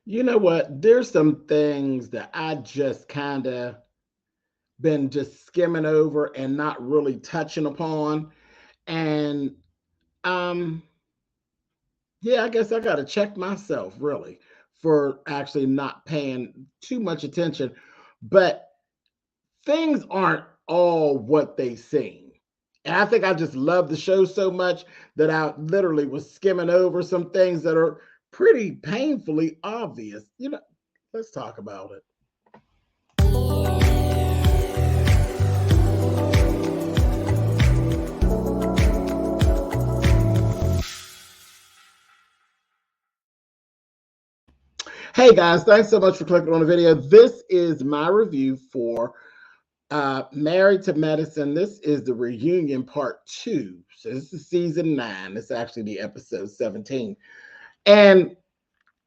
You know what? There's some things that I just kind of been just skimming over and not really touching upon. And um, yeah, I guess I got to check myself really for actually not paying too much attention. But things aren't all what they seem. And I think I just love the show so much that I literally was skimming over some things that are pretty painfully obvious. Let's talk about it. Hey guys, thanks so much for clicking on the video. This is my review for Married to Medicine. This is the reunion part 2. So this is season 9. It's actually the episode 17. And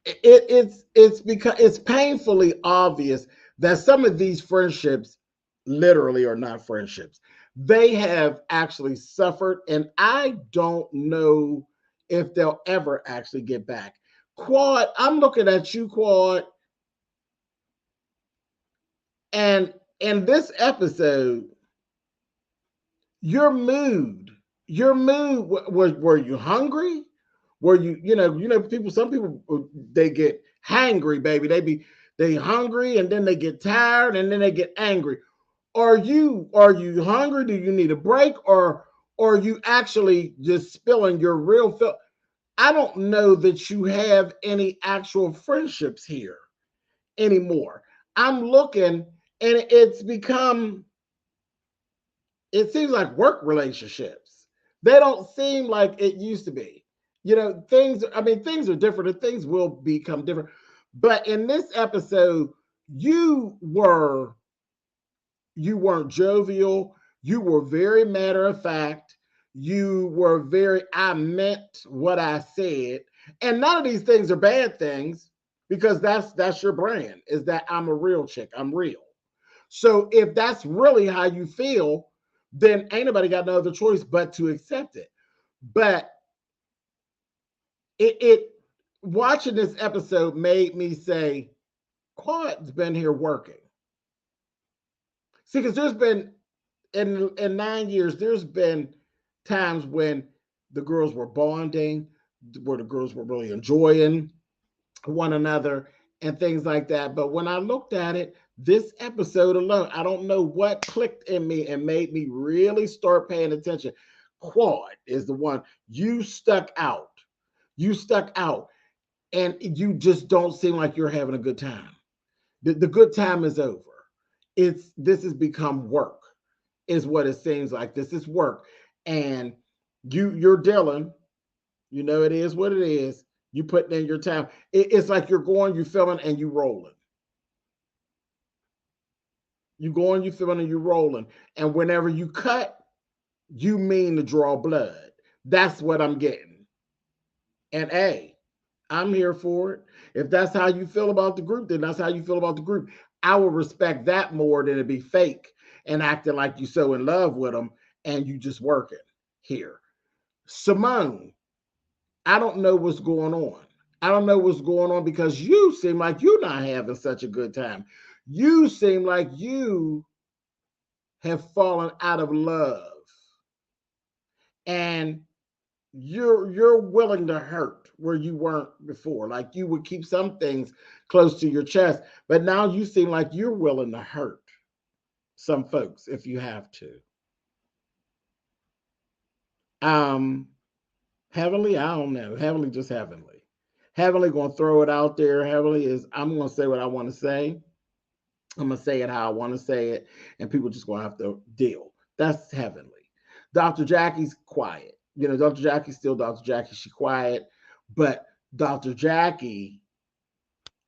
it's because it's painfully obvious that some of these friendships literally are not friendships. They have actually suffered, and I don't know if they'll ever actually get back. Quad, I'm looking at you, Quad, and in this episode, your mood, were you hungry? Were you people, some people, they get hangry, baby. They hungry and then they get tired and then they get angry. Are you hungry? Do you need a break, or are you actually just spilling your real feel? I don't know that you have any actual friendships here anymore. I'm looking, and it seems like work relationships. They don't seem like it used to be. Things are different and things will become different. But in this episode, you were you weren't jovial. You were very matter of fact. You were very, I meant what I said. And none of these things are bad things, because that's your brand, is that I'm a real chick. I'm real. So if that's really how you feel, then ain't nobody got no other choice but to accept it. But it watching this episode made me say, Quad's been here working. See, because there's been in 9 years, there's been times when the girls were bonding, where the girls were really enjoying one another and things like that. But when I looked at it, this episode alone, I don't know what clicked in me and made me really start paying attention. Quad is the one. You stuck out. You stuck out, and you just don't seem like you're having a good time. The good time is over. This has become work, is what it seems like. This is work. And you're Dylan. It is what it is. You putting in your time. It's like you're going, you filming, and you rolling. You going, you filming, and you rolling. And whenever you cut, you mean to draw blood. That's what I'm getting. And hey, I'm here for it. If that's how you feel about the group, then that's how you feel about the group. I would respect that more than to be fake and acting like you so in love with them and you just working here. Simone, I don't know what's going on. I don't know what's going on, because you seem like you're not having such a good time. You seem like you have fallen out of love, and you're willing to hurt where you weren't before. Like, you would keep some things close to your chest, but now you seem like you're willing to hurt some folks if you have to. Um, Heavenly, I don't know. Heavenly, just Heavenly. Heavenly gonna throw it out there. Heavenly is, I'm gonna say what I want to say. I'm gonna say it how I want to say it, and people just gonna have to deal. That's Heavenly. Dr. Jackie's quiet. Dr. Jackie's still Dr. Jackie. She's quiet, but Dr. Jackie,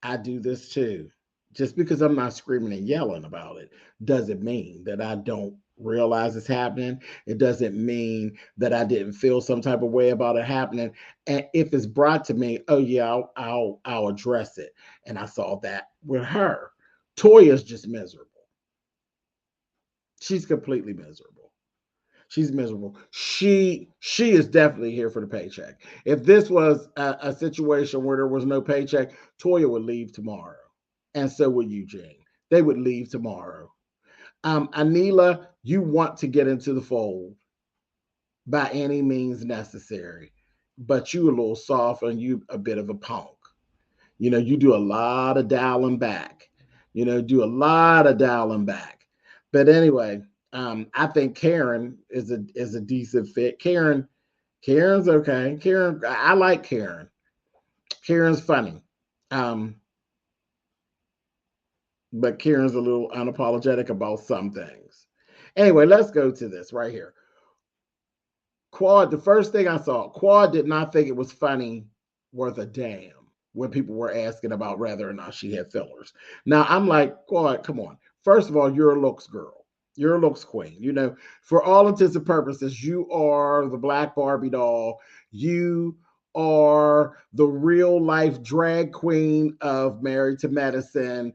I do this too. Just because I'm not screaming and yelling about it doesn't mean that I don't realize it's happening. It doesn't mean that I didn't feel some type of way about it happening. And if it's brought to me, oh yeah, I'll address it. And I saw that with her. Toya's just miserable. She's completely miserable. She's miserable. She is definitely here for the paycheck. If this was a situation where there was no paycheck, Toya would leave tomorrow, and so would Eugene. They would leave tomorrow. Anila, you want to get into the fold by any means necessary, but you a little soft and you a bit of a punk. You do a lot of dialing back. Do a lot of dialing back. But anyway, I think Karen is a decent fit. Karen's okay. Karen, I like Karen. Karen's funny. But Karen's a little unapologetic about some things. Anyway, let's go to this right here. Quad, the first thing I saw, Quad did not think it was funny worth a damn when people were asking about whether or not she had fillers. Now, I'm like, Quad, come on. First of all, you're a looks girl. You're a looks queen. For all intents and purposes, you are the black Barbie doll. You are the real life drag queen of Married to Medicine.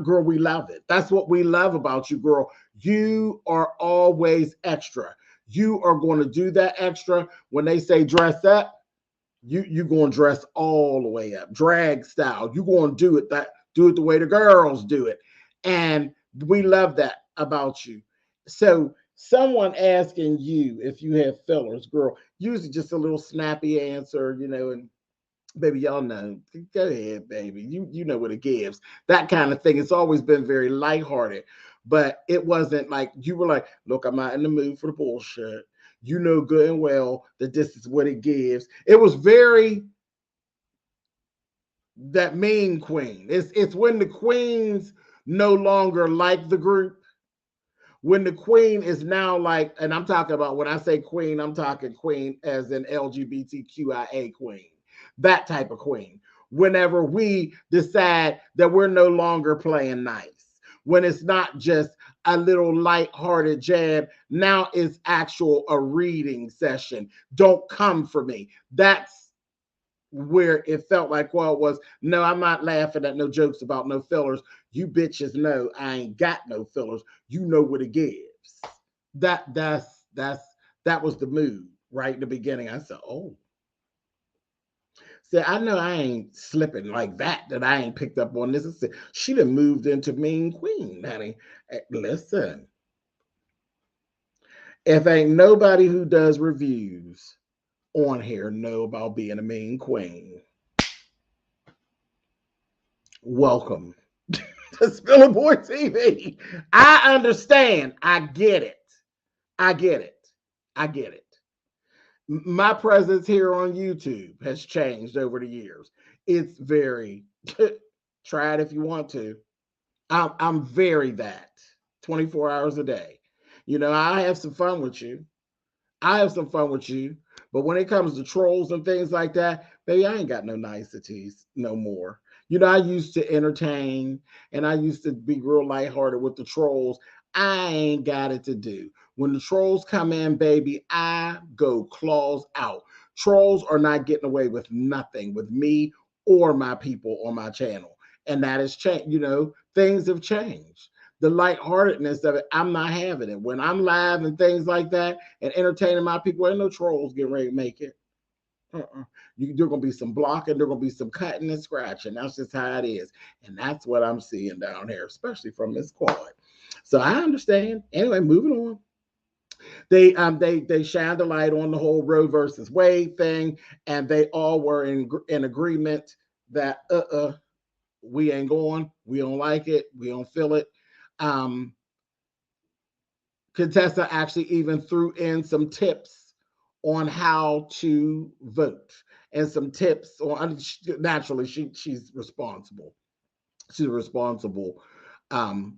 Girl, we love it. That's what we love about you, girl. You are always extra. You are going to do that extra. When they say dress up, you going to dress all the way up, drag style. You going to do it the way the girls do it. And we love that about you. So someone asking you if you have fillers, girl, usually just a little snappy answer, and baby, y'all know. Go ahead, baby. You know what it gives. That kind of thing. It's always been very lighthearted. But it wasn't like you were like, look, I'm not in the mood for the bullshit. You know good and well that this is what it gives. It was very that mean queen. It's when the queens no longer like the group. When the queen is now like, and I'm talking about when I say queen, I'm talking queen as an LGBTQIA queen. That type of queen. Whenever we decide that we're no longer playing nice. When it's not just a little light-hearted jab, now it's actual a reading session. Don't come for me. That's where it felt like, well, it was, no, I'm not laughing at no jokes about no fillers. You bitches know I ain't got no fillers. You know what it gives. That was the mood right in the beginning. I said, oh. See, I know I ain't slipping like that I ain't picked up on this. She done moved into mean queen, honey. Listen, if ain't nobody who does reviews on here know about being a mean queen, welcome to SpillitBoyTV. I understand. I get it. My presence here on YouTube has changed over the years. It's very, try it if you want to. I'm very that 24 hours a day. I have some fun with you. But when it comes to trolls and things like that, baby, I ain't got no niceties no more. I used to entertain and I used to be real lighthearted with the trolls. I ain't got it to do. When the trolls come in, baby, I go claws out. Trolls are not getting away with nothing with me or my people on my channel. And that has changed. Things have changed. The lightheartedness of it, I'm not having it. When I'm live and things like that and entertaining my people, ain't no trolls getting ready to make it. There's going to be some blocking. There's going to be some cutting and scratching. That's just how it is. And that's what I'm seeing down here, especially from Miss Quad. So I understand. Anyway, moving on. They shined the light on the whole Roe versus Wade thing, and they all were in agreement that we ain't going. We don't like it. We don't feel it. Contessa actually even threw in some tips on how to vote and some tips on, naturally she's responsible. She's a responsible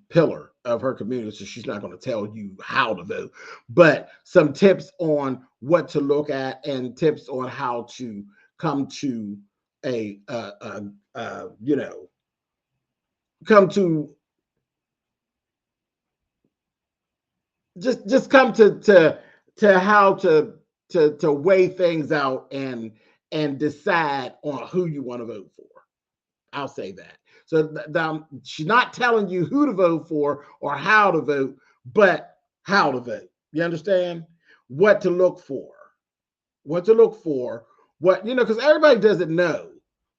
pillar of her community, so she's not going to tell you how to vote, but some tips on what to look at and tips on how to come to come to just come to how to weigh things out and decide on who you want to vote for. I'll say that. So she's not telling you who to vote for or how to vote, but how to vote. You understand? what to look for, what, because everybody doesn't know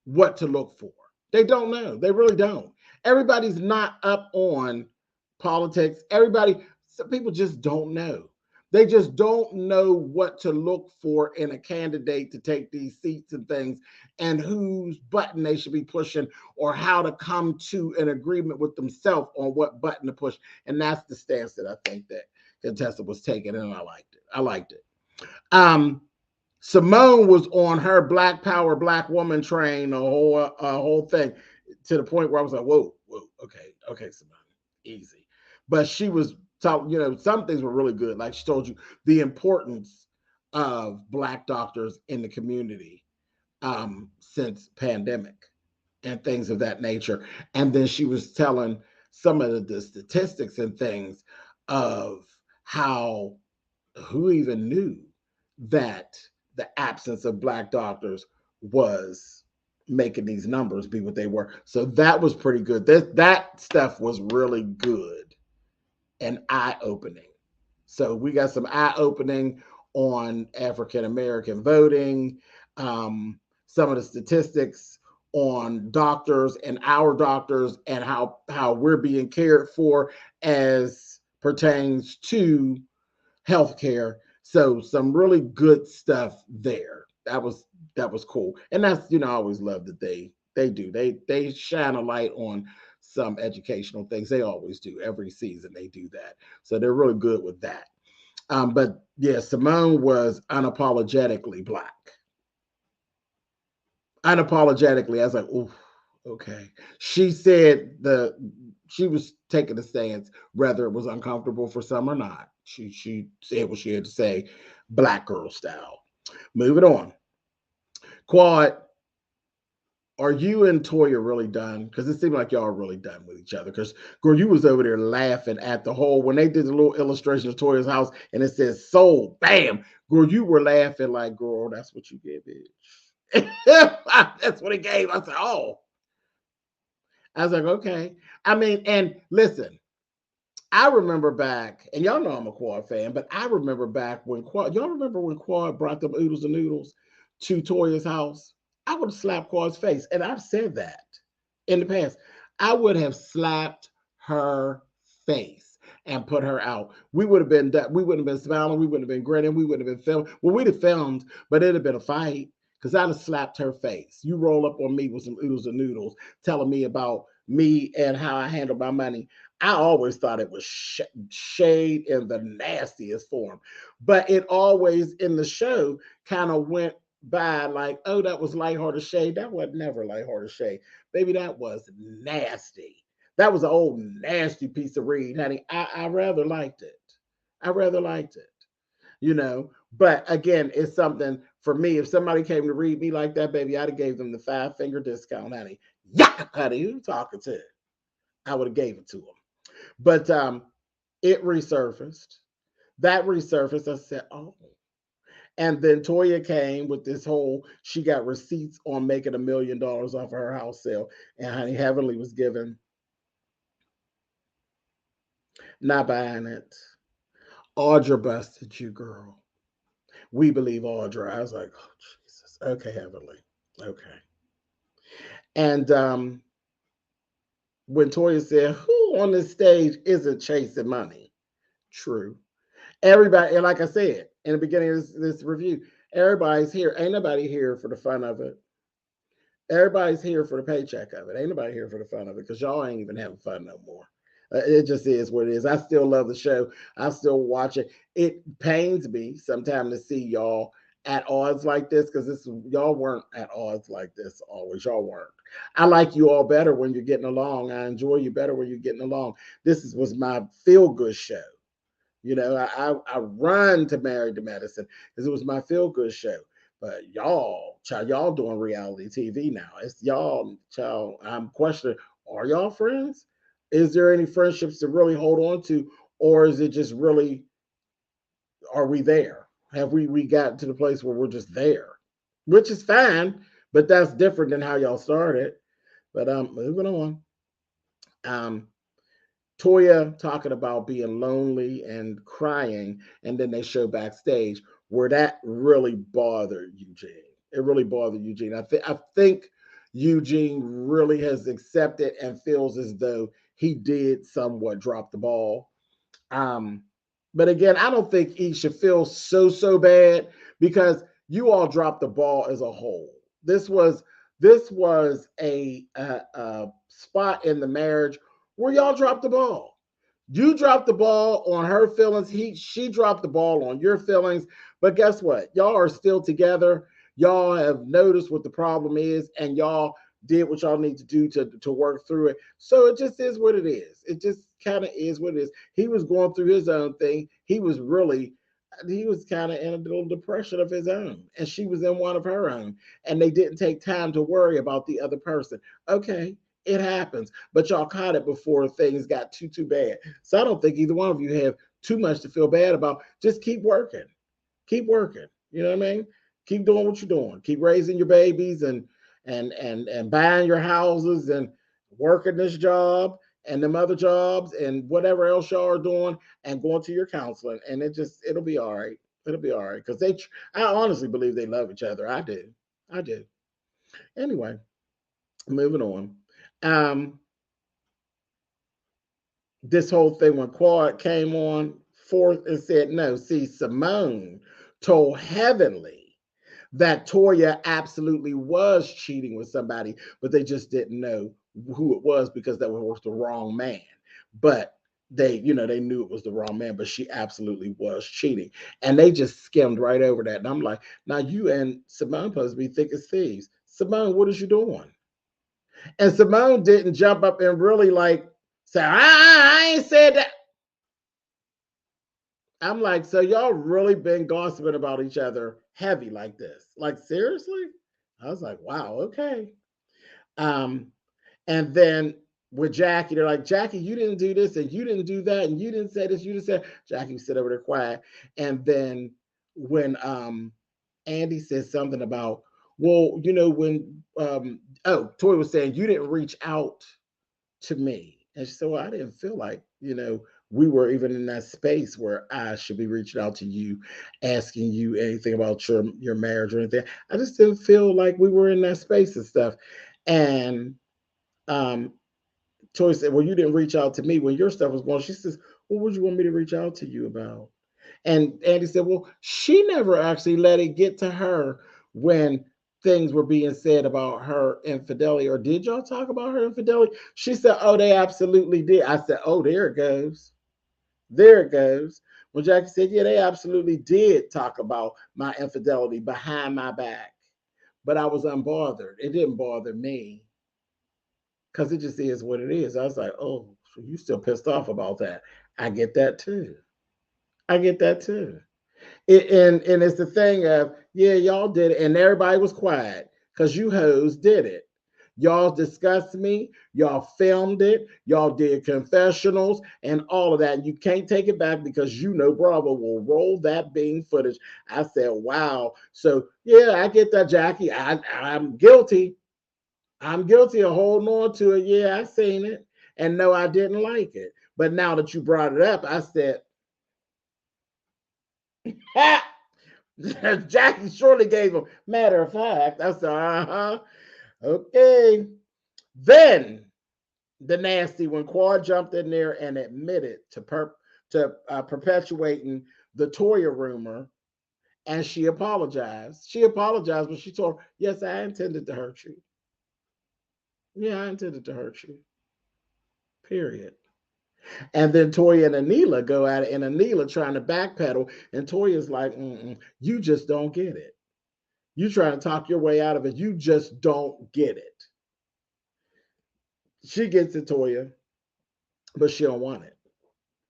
what to look for. They don't know. They really don't. Everybody's not up on politics. Some people just don't know. They just don't know what to look for in a candidate to take these seats and things, and whose button they should be pushing, or how to come to an agreement with themselves on what button to push. And that's the stance that I think that Contessa was taking, and I liked it. Simone was on her Black Power, Black woman train, a whole thing, to the point where I was like, whoa, okay, Simone, easy. But she was talking, some things were really good. Like she told you the importance of Black doctors in the community since pandemic and things of that nature. And then she was telling some of the statistics and things of how, who even knew that the absence of Black doctors was making these numbers be what they were. So that was pretty good. That stuff was really good and eye-opening. So we got some eye-opening on African American voting, some of the statistics on doctors and our doctors, and how we're being cared for as pertains to healthcare. So some really good stuff there. That was cool. And that's, I always love that they shine a light on some educational things. They always do. Every season they do that. So they're really good with that. But yeah, Simone was unapologetically Black. Unapologetically. I was like, oh, okay. She said she was taking a stance, whether it was uncomfortable for some or not. She said what she had to say, Black girl style. Moving on. Quad, are you and Toya really done? Because it seemed like y'all are really done with each other. Because, girl, you was over there laughing at the whole, when they did the little illustration of Toya's house and it says sold, bam. Girl, you were laughing like, girl, that's what you get, bitch. That's what he gave. I said, oh. I was like, okay. I mean, and listen, I remember back, and y'all know I'm a Quad fan, but I remember back when y'all remember when Quad brought them oodles and noodles to Toya's house? I would have slapped Quad's face. And I've said that in the past. I would have slapped her face and put her out. We would have been smiling, we wouldn't have been grinning, we wouldn't have been filming. Well, we'd have filmed, but it'd have been a fight, because I'd have slapped her face. You roll up on me with some oodles and noodles, telling me about me and how I handle my money. I always thought it was shade in the nastiest form, but it always in the show kind of went by like, oh, that was lighthearted shade. That was never lighthearted shade. Baby, that was nasty. That was an old nasty piece of read, honey. I rather liked it. I rather liked it. But again, it's something for me. If somebody came to read me like that, baby, I'd have gave them the 5-finger discount, honey. Yeah, honey, who you talking to? I would have gave it to them. But it resurfaced. That resurfaced. I said, oh. And then Toya came with this whole, she got receipts on making $1 million off of her house sale. And honey, Heavenly was given, not buying it. Audra busted you, girl. We believe Audra. I was like, oh, Jesus. Okay, Heavenly. Okay. And when Toya said, who on this stage isn't chasing money? True. Everybody, and like I said in the beginning of this review, everybody's here. Ain't nobody here for the fun of it. Everybody's here for the paycheck of it. Ain't nobody here for the fun of it, because y'all ain't even having fun no more. It just is what it is. I still love the show. I still watch it. It pains me sometimes to see y'all at odds like this, because y'all weren't at odds like this always. Y'all weren't. I like you all better when you're getting along. I enjoy you better when you're getting along. This was my feel-good show. I run to Married to Medicine because it was my feel-good show. But y'all doing reality TV now. It's y'all, child. I'm questioning, are y'all friends? Is there any friendships to really hold on to? Or is it just really, are we there? Have we got to the place where we're just there? Which is fine, but that's different than how y'all started. But moving on. Toya talking about being lonely and crying, and then they show backstage where that really bothered Eugene. It really bothered Eugene. I think Eugene really has accepted and feels as though he did somewhat drop the ball. Um, but again, I don't think he should feel so bad because you all dropped the ball as a whole. This was a spot in the marriage where y'all dropped the ball. You dropped the ball on her feelings. She dropped the ball on your feelings. But guess what? Y'all are still together. Y'all have noticed what the problem is, and y'all did what y'all need to do to work through it. So it just is what it is. It just kind of is what it is. He was going through his own thing. He was kind of in a little depression of his own, and she was in one of her own, and they didn't take time to worry about the other person. Okay, it happens, but y'all caught it before things got too bad. So I don't think either one of you have too much to feel bad about. Just keep working. Keep working. You know what I mean? Keep doing what you're doing. Keep raising your babies and buying your houses and working this job and them other jobs and whatever else y'all are doing and going to your counseling. And it'll be all right. It'll be all right. Because I honestly believe they love each other. I do. I do. Anyway, moving on. Um, this whole thing when Quad came on forth and said, no, see, Simone told Heavenly that Toya absolutely was cheating with somebody, but they just didn't know who it was because that was the wrong man. But they knew it was the wrong man, but she absolutely was cheating. And they just skimmed right over that. And I'm like, now you and Simone supposed to be thick as thieves. Simone, what is you doing? And Simone didn't jump up and really like say, I ain't said that. I'm like, so y'all really been gossiping about each other heavy like this? Like seriously? I was like, wow, okay. Um, and then with Jackie, they're like, Jackie, you didn't do this and you didn't do that and you didn't say this, you didn't say. Jackie sit over there quiet. And then when Andy says something about, well, when Tori was saying you didn't reach out to me. And she said, well, I didn't feel like, we were even in that space where I should be reaching out to you, asking you anything about your marriage or anything. I just didn't feel like we were in that space and stuff. And um, Tori said, well, you didn't reach out to me when your stuff was going. She says, well, what would you want me to reach out to you about? And Andy said, well, she never actually let it get to her when things were being said about her infidelity. Or did y'all talk about her infidelity? She said, oh, they absolutely did. I said, oh, there it goes. There it goes. When Jackie said, yeah, they absolutely did talk about my infidelity behind my back. But I was unbothered. It didn't bother me because it just is what it is. I was like, oh, so you still pissed off about that. I get that too. I get that too. And it's the thing of, yeah, y'all did it, and everybody was quiet because you hoes did it. Y'all discussed me, y'all filmed it, y'all did confessionals and all of that. You can't take it back because Bravo will roll that Bing footage. I said, wow. So yeah, I get that, Jackie. I'm guilty. I'm guilty of holding on to it. Yeah, I seen it. And no, I didn't like it. But now that you brought it up, I said, Jackie surely gave him. Matter of fact, I said, okay. Then the nasty when Quad jumped in there and admitted to perpetuating the Toya rumor, and she apologized. She apologized, but she told, yes, I intended to hurt you. Yeah, I intended to hurt you. Period. And then Toya and Anila go at it, and Anila trying to backpedal, and Toya's like, you just don't get it. You trying to talk your way out of it. You just don't get it. She gets it, Toya, but she don't want it.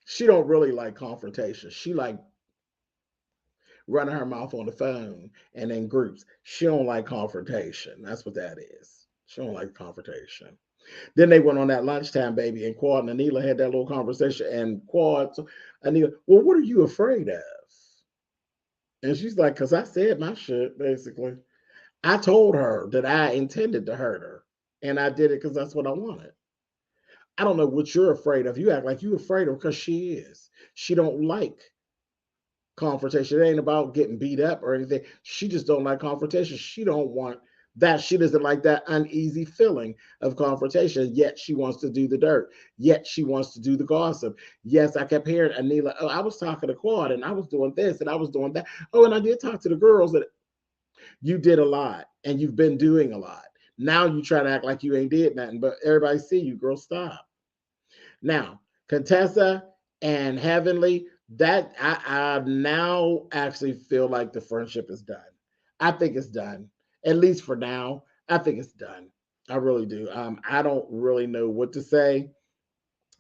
She don't really like confrontation. She like running her mouth on the phone and in groups. She don't like confrontation. That's what that is. She don't like confrontation. Then they went on that lunchtime, baby, and Quad and Anila had that little conversation. And Anila, well, what are you afraid of? And she's like, because I said my shit, basically. I told her that I intended to hurt her, and I did it because that's what I wanted. I don't know what you're afraid of. You act like you're afraid of her because she is. She don't like confrontation. It ain't about getting beat up or anything. She just don't like confrontation. She don't want that. She doesn't like that uneasy feeling of confrontation. Yet she wants to do the dirt. Yet she wants to do the gossip. Yes, I kept hearing Anila. Oh, I was talking to Quad and I was doing this and I was doing that. Oh, and I did talk to the girls. That you did a lot and you've been doing a lot. Now you try to act like you ain't did nothing, but everybody see you, girl. Stop. Now, Contessa and Heavenly, that I now actually feel like the friendship is done. I think it's done, at least for now. I think it's done. I really do. I don't really know what to say.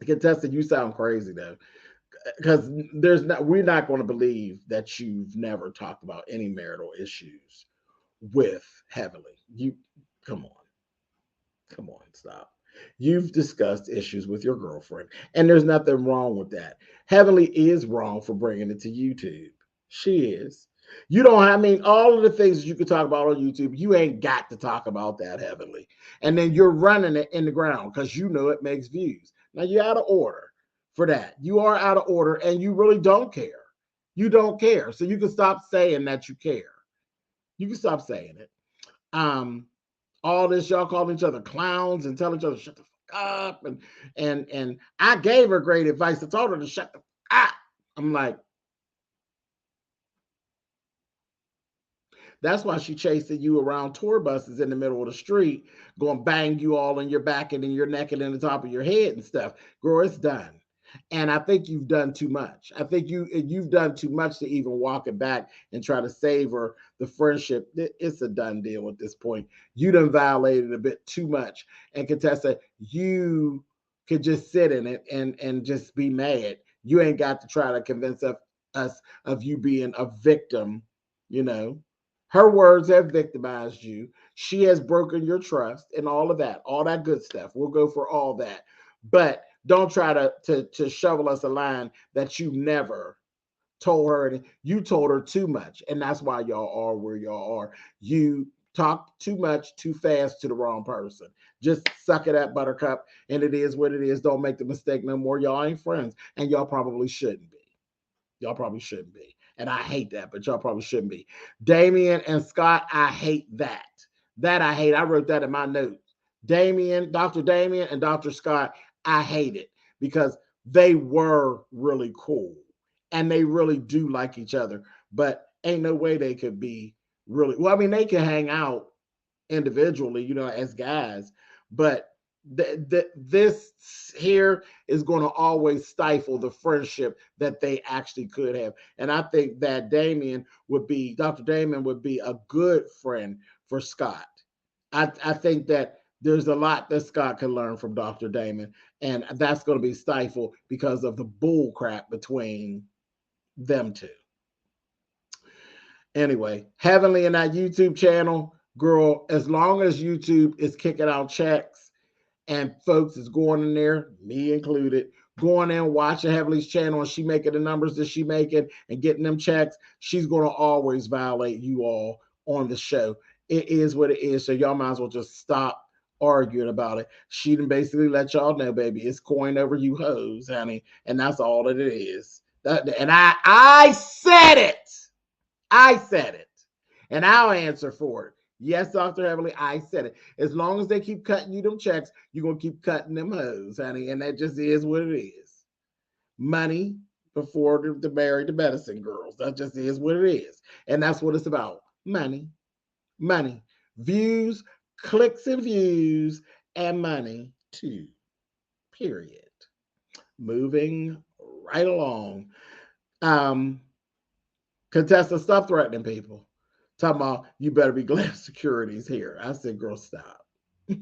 Contessa, you sound crazy though, because we're not going to believe that you've never talked about any marital issues with Heavenly. Come on, stop. You've discussed issues with your girlfriend, and there's nothing wrong with that. Heavenly is wrong for bringing it to YouTube. She is. You don't, I mean, all of the things you could talk about on YouTube, you ain't got to talk about that, Heavenly. And then you're running it in the ground because you know it makes views. Now you're out of order for that. You are out of order and you really don't care. You don't care. So you can stop saying that you care. You can stop saying it. All this, y'all calling each other clowns and telling each other shut the fuck up, and I gave her great advice. I told her to shut the fuck up. I'm like, that's why she chasing you around tour buses in the middle of the street, going bang you all in your back and in your neck and in the top of your head and stuff. Girl, it's done. And I think you've done too much. I think you've done too much to even walk it back and try to savor the friendship. It's a done deal at this point. You done violated a bit too much. And Contessa, you could just sit in it and just be mad. You ain't got to try to convince us of you being a victim. You know, her words have victimized you. She has broken your trust and all of that, all that good stuff. We'll go for all that. But don't try to shovel us a line that you never told her. And you told her too much, and that's why y'all are where y'all are. You talked too much, too fast to the wrong person. Just suck it up, Buttercup, and it is what it is. Don't make the mistake no more. Y'all ain't friends, and y'all probably shouldn't be. Y'all probably shouldn't be. And I hate that, but y'all probably shouldn't be. Damien and Scott, I hate that. That I hate. I wrote that in my notes. Dr. Damien and Dr. Scott, I hate it because they were really cool and they really do like each other, but ain't no way they could be really well. I mean, they can hang out individually, you know, as guys, but this here is going to always stifle the friendship that they actually could have. And I think that Dr. Damien would be a good friend for Scott. I think that there's a lot that Scott can learn from Dr. Damon, and that's going to be stifled because of the bull crap between them two. Anyway, Heavenly in that YouTube channel, girl, as long as YouTube is kicking out checks and folks is going in there, me included, going in watching Heavenly's channel and she making the numbers that she making and getting them checks, she's going to always violate you all on the show. It is what it is. So y'all might as well just stop arguing about it. She done basically let y'all know, baby, it's coin over you hoes, honey. And that's all that it is. And I said it. I said it. And I'll answer for it. Yes, Dr. Heavenly, I said it. As long as they keep cutting you them checks, you're going to keep cutting them hoes, honey. And that just is what it is. Money before to marry the medicine girls. That just is what it is. And that's what it's about. Money. Money. Views, clicks and views, and money too. Period. Moving right along. Contessa, stop threatening people. Talking about you better be glad security's here. I said, girl, stop.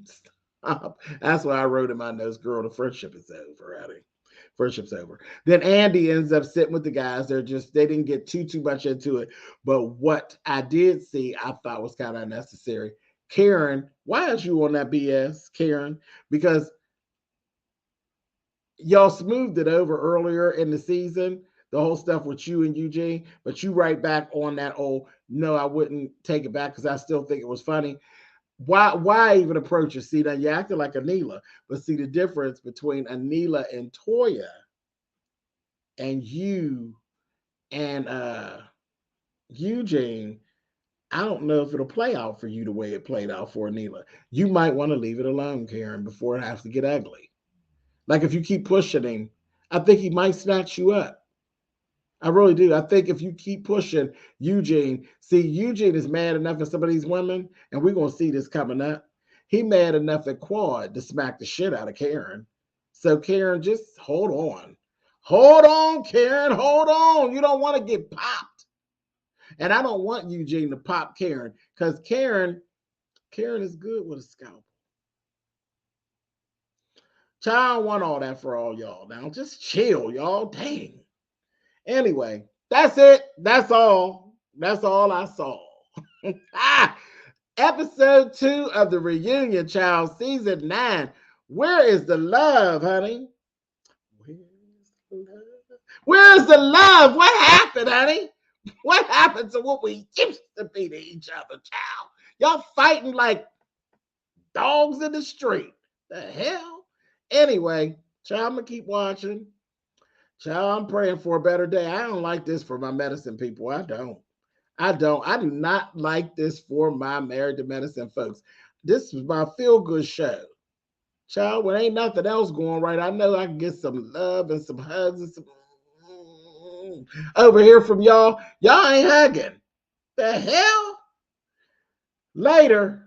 Stop. That's why I wrote in my notes, girl, the friendship is over, honey. Friendship's over. Then Andy ends up sitting with the guys. They didn't get too much into it. But what I did see, I thought was kind of unnecessary. Karen, why is you on that BS, Karen? Because y'all smoothed it over earlier in the season, the whole stuff with you and Eugene, but you right back on that, oh, no, I wouldn't take it back because I still think it was funny. Why even approach her? See, now you're acting like Anila, but see the difference between Anila and Toya and you and Eugene. I don't know if it'll play out for you the way it played out for Anila. You might want to leave it alone, Karen, before it has to get ugly. Like if you keep pushing him, I think he might snatch you up. I really do. I think if you keep pushing Eugene, see, Eugene is mad enough at some of these women, and we're going to see this coming up. He mad enough at Quad to smack the shit out of Karen. So, Karen, just hold on. Hold on, Karen. Hold on. You don't want to get popped. And I don't want Eugene to pop Karen because Karen is good with a scalpel. Child, I don't want all that for all y'all. Now, just chill, y'all. Dang. Anyway, that's it. That's all. That's all I saw. Episode 2 of the reunion, child, season 9. Where is the love, honey? Where's the love? What happened, honey? What happened to what we used to be to each other, child? Y'all fighting like dogs in the street. The hell? Anyway, child, I'm going to keep watching. Child, I'm praying for a better day. I don't like this for my medicine people. I do not like this for my Married to Medicine folks. This is my feel-good show. Child, when ain't nothing else going right, I know I can get some love and some hugs and some over here from y'all. Y'all ain't hugging. The hell? Later.